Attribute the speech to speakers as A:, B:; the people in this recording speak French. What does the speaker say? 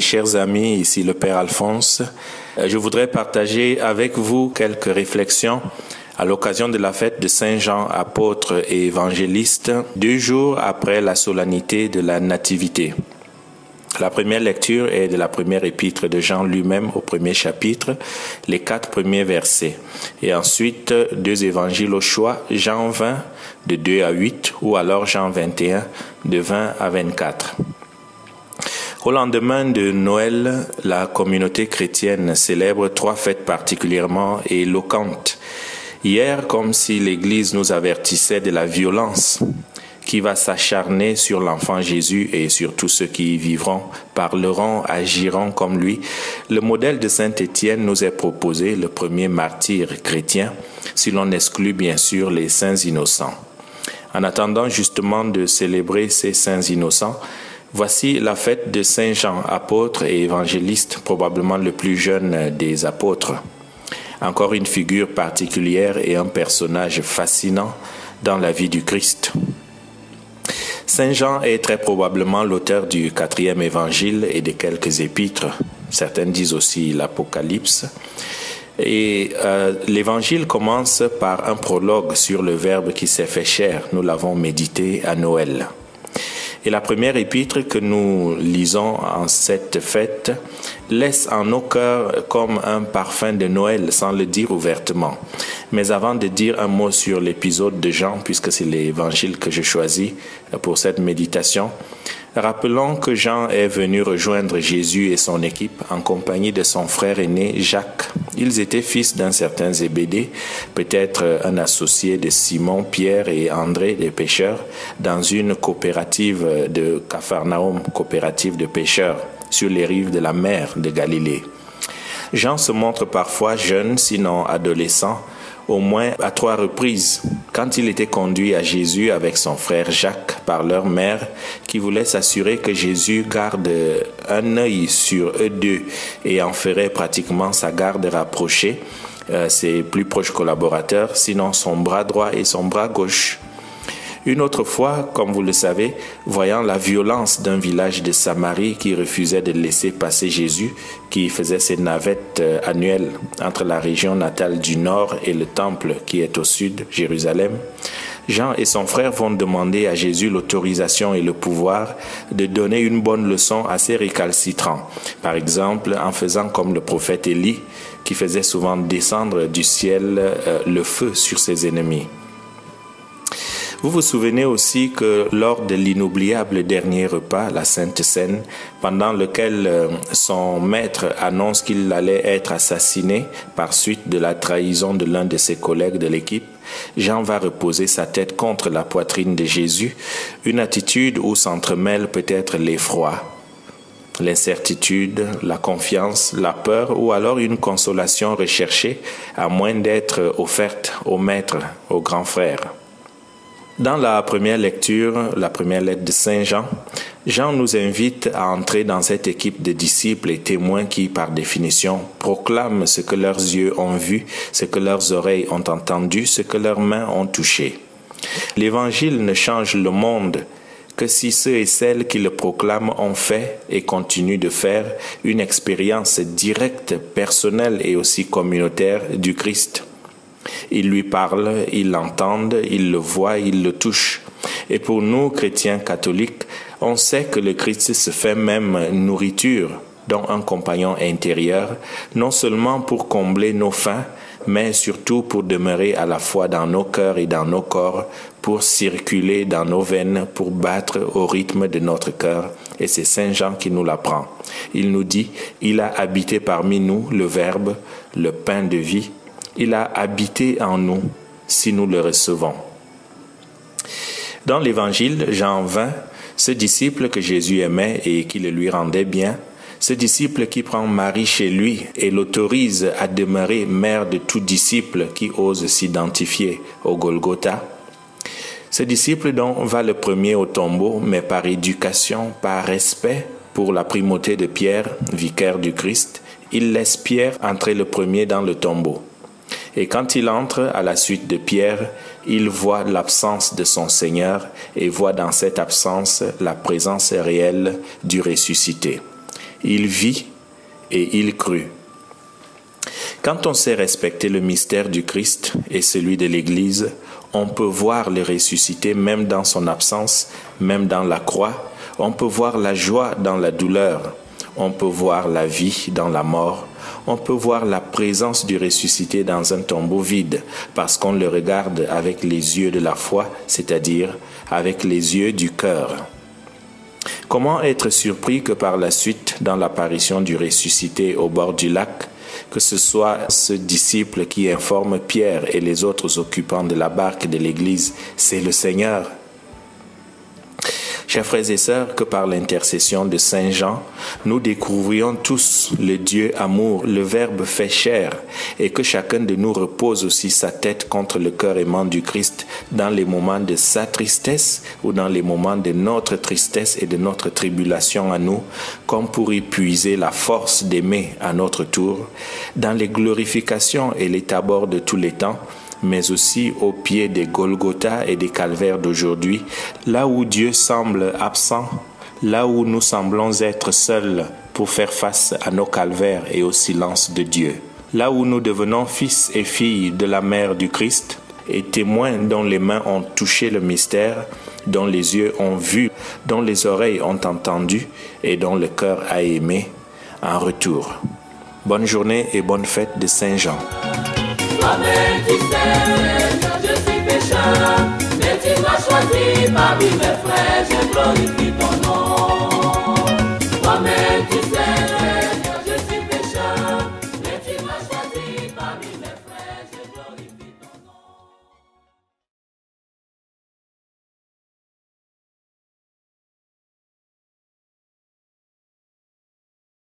A: Chers amis, ici le Père Alphonse. Je voudrais partager avec vous quelques réflexions à l'occasion de la fête de Saint Jean, apôtre et évangéliste, 2 jours après la solennité de la Nativité. La première lecture est de la première épître de Jean lui-même au premier chapitre, les 4 premiers versets. Et ensuite, 2 évangiles au choix, Jean 20, de 2 à 8, ou alors Jean 21, de 20 à 24. Au lendemain de Noël, la communauté chrétienne célèbre 3 fêtes particulièrement éloquentes. Hier, comme si l'Église nous avertissait de la violence qui va s'acharner sur l'enfant Jésus et sur tous ceux qui y vivront, parleront, agiront comme lui, le modèle de Saint Étienne nous est proposé, le premier martyr chrétien, si l'on exclut bien sûr les saints innocents. En attendant justement de célébrer ces saints innocents, voici la fête de Saint Jean, apôtre et évangéliste, probablement le plus jeune des apôtres. Encore une figure particulière et un personnage fascinant dans la vie du Christ. Saint Jean est très probablement l'auteur du 4e évangile et de quelques épîtres. Certains disent aussi l'Apocalypse. Et l'évangile commence par un prologue sur le Verbe qui s'est fait chair. Nous l'avons médité à Noël. Et la première épître que nous lisons en cette fête laisse en nos cœurs comme un parfum de Noël sans le dire ouvertement. Mais avant de dire un mot sur l'épisode de Jean, puisque c'est l'évangile que je choisis pour cette méditation, rappelons que Jean est venu rejoindre Jésus et son équipe en compagnie de son frère aîné Jacques. Ils étaient fils d'un certain Zébédée, peut-être un associé de Simon, Pierre et André, des pêcheurs, dans une coopérative de Capharnaüm, coopérative de pêcheurs, sur les rives de la mer de Galilée. Jean se montre parfois jeune, sinon adolescent, au moins à 3 reprises, quand il était conduit à Jésus avec son frère Jacques par leur mère, qui voulait s'assurer que Jésus garde un œil sur eux deux et en ferait pratiquement sa garde rapprochée, ses plus proches collaborateurs, sinon son bras droit et son bras gauche. Une autre fois, comme vous le savez, voyant la violence d'un village de Samarie qui refusait de laisser passer Jésus, qui faisait ses navettes annuelles entre la région natale du nord et le temple qui est au sud, Jérusalem, Jean et son frère vont demander à Jésus l'autorisation et le pouvoir de donner une bonne leçon à ces récalcitrants. Par exemple, en faisant comme le prophète Élie, qui faisait souvent descendre du ciel le feu sur ses ennemis. Vous vous souvenez aussi que lors de l'inoubliable dernier repas, la Sainte Seine, pendant lequel son maître annonce qu'il allait être assassiné par suite de la trahison de l'un de ses collègues de l'équipe, Jean va reposer sa tête contre la poitrine de Jésus, une attitude où s'entremêle peut-être l'effroi, l'incertitude, la confiance, la peur ou alors une consolation recherchée à moins d'être offerte au maître, au grand frère. Dans la première lecture, la première lettre de Saint Jean, Jean nous invite à entrer dans cette équipe de disciples et témoins qui, par définition, proclament ce que leurs yeux ont vu, ce que leurs oreilles ont entendu, ce que leurs mains ont touché. L'Évangile ne change le monde que si ceux et celles qui le proclament ont fait et continuent de faire une expérience directe, personnelle et aussi communautaire du Christ. Ils lui parlent, ils l'entendent, ils le voient, ils le touchent. Et pour nous, chrétiens catholiques, on sait que le Christ se fait même nourriture, dont un compagnon intérieur, non seulement pour combler nos faims, mais surtout pour demeurer à la fois dans nos cœurs et dans nos corps, pour circuler dans nos veines, pour battre au rythme de notre cœur. Et c'est Saint Jean qui nous l'apprend. Il nous dit, il a habité parmi nous le Verbe, le pain de vie. Il a habité en nous si nous le recevons. Dans l'Évangile, Jean 20, ce disciple que Jésus aimait et qui le lui rendait bien, ce disciple qui prend Marie chez lui et l'autorise à demeurer mère de tout disciple qui ose s'identifier au Golgotha, ce disciple dont va le premier au tombeau, mais par éducation, par respect pour la primauté de Pierre, vicaire du Christ, il laisse Pierre entrer le premier dans le tombeau. Et quand il entre à la suite de Pierre, il voit l'absence de son Seigneur et voit dans cette absence la présence réelle du ressuscité. il vit et il crut. Quand on sait respecter le mystère du Christ et celui de l'Église, on peut voir le ressuscité même dans son absence, même dans la croix. On peut voir la joie dans la douleur. On peut voir la vie dans la mort. On peut voir la présence du ressuscité dans un tombeau vide parce qu'on le regarde avec les yeux de la foi, c'est-à-dire avec les yeux du cœur. Comment être surpris que par la suite, dans l'apparition du ressuscité au bord du lac, que ce soit ce disciple qui informe Pierre et les autres occupants de la barque de l'Église, c'est le Seigneur. Chers frères et sœurs, que par l'intercession de Saint Jean, nous découvrions tous le Dieu amour, le Verbe fait chair, et que chacun de nous repose aussi sa tête contre le cœur aimant du Christ dans les moments de sa tristesse ou dans les moments de notre tristesse et de notre tribulation à nous, comme pour y puiser la force d'aimer à notre tour, dans les glorifications et les tabords de tous les temps, mais aussi au pied des Golgotha et des calvaires d'aujourd'hui, là où Dieu semble absent, là où nous semblons être seuls pour faire face à nos calvaires et au silence de Dieu, là où nous devenons fils et filles de la mère du Christ et témoins dont les mains ont touché le mystère, dont les yeux ont vu, dont les oreilles ont entendu et dont le cœur a aimé en retour. Bonne journée et bonne fête de Saint-Jean.
B: Toi-même tu sais que je suis pécheur, mais tu m'as choisi parmi mes frères, je glorifie ton nom.